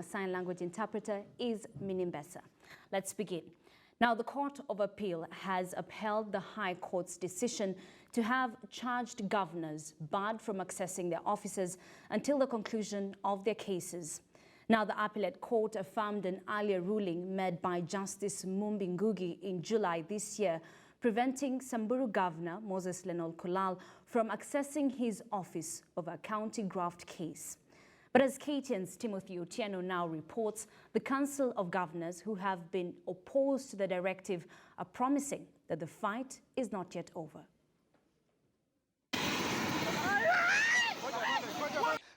A sign language interpreter is Minimbesa. Let's begin. Now, the Court of Appeal has upheld the High Court's decision to have charged governors barred from accessing their offices until the conclusion of their cases. Now, the appellate court affirmed an earlier ruling made by Justice Mumbi Ngugi in July this year, preventing Samburu Governor Moses Lenolkulal from accessing his office over a county graft case. But as KTN's Timothy Otieno now reports, the Council of Governors who have been opposed to the directive are promising that the fight is not yet over.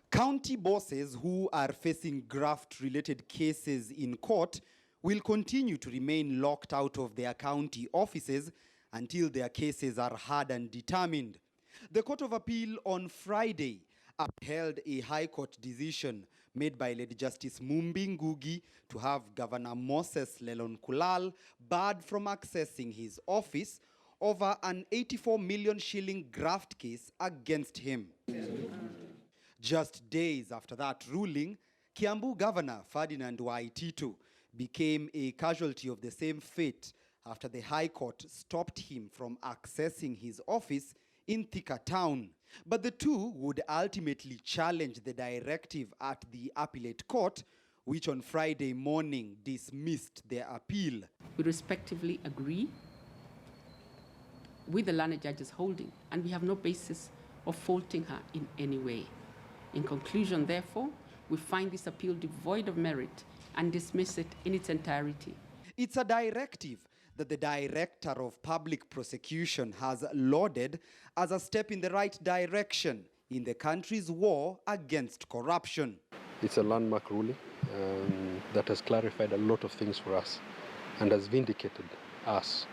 County bosses who are facing graft-related cases in court will continue to remain locked out of their county offices until their cases are heard and determined. The Court of Appeal on Friday upheld a High Court decision made by Lady Justice Mumbi Ngugi to have Governor Moses Lenolkulal barred from accessing his office over an 84 million shilling graft case against him. Just days after that ruling, Kiambu Governor Ferdinand Waititu became a casualty of the same fate after the High Court stopped him from accessing his office in Thika Town. But the two would ultimately challenge the directive at the appellate court, which on Friday morning dismissed their appeal. We respectively agree with the learned judge's holding, and we have no basis of faulting her in any way. In conclusion, therefore, we find this appeal devoid of merit and dismiss it in its entirety. It's a directive that the Director of Public Prosecution has lauded as a step in the right direction in the country's war against corruption. It's a landmark ruling that has clarified a lot of things for us and has vindicated us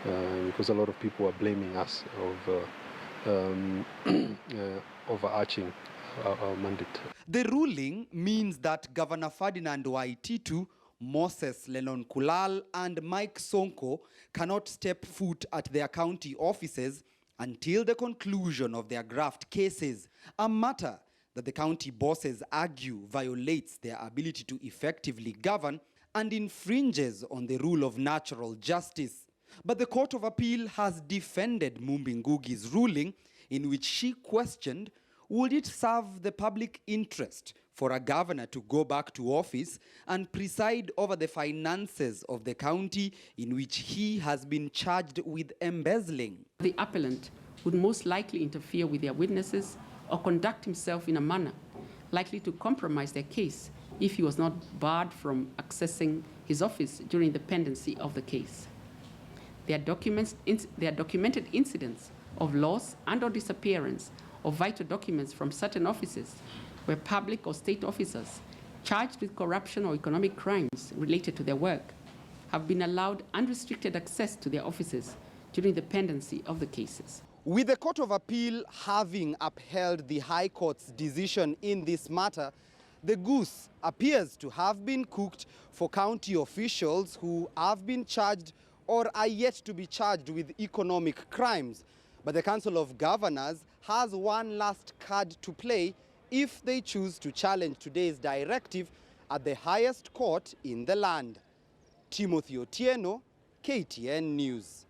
because a lot of people are blaming us of overarching our mandate. The ruling means that Governor Ferdinand Waititu, Moses Lenolkulal and Mike Sonko cannot step foot at their county offices until the conclusion of their graft cases, a matter that the county bosses argue violates their ability to effectively govern and infringes on the rule of natural justice. But the Court of Appeal has defended Mumbi Ngugi's ruling, in which she questioned, would it serve the public interest for a governor to go back to office and preside over the finances of the county in which he has been charged with embezzling? The appellant would most likely interfere with their witnesses or conduct himself in a manner likely to compromise their case if he was not barred from accessing his office during the pendency of the case. There are documented incidents of loss and or disappearance of vital documents from certain offices where public or state officers charged with corruption or economic crimes related to their work have been allowed unrestricted access to their offices during the pendency of the cases. With the Court of Appeal having upheld the High Court's decision in this matter, the goose appears to have been cooked for county officials who have been charged or are yet to be charged with economic crimes. But the Council of Governors has one last card to play if they choose to challenge today's directive at the highest court in the land. Timothy Otieno, KTN News.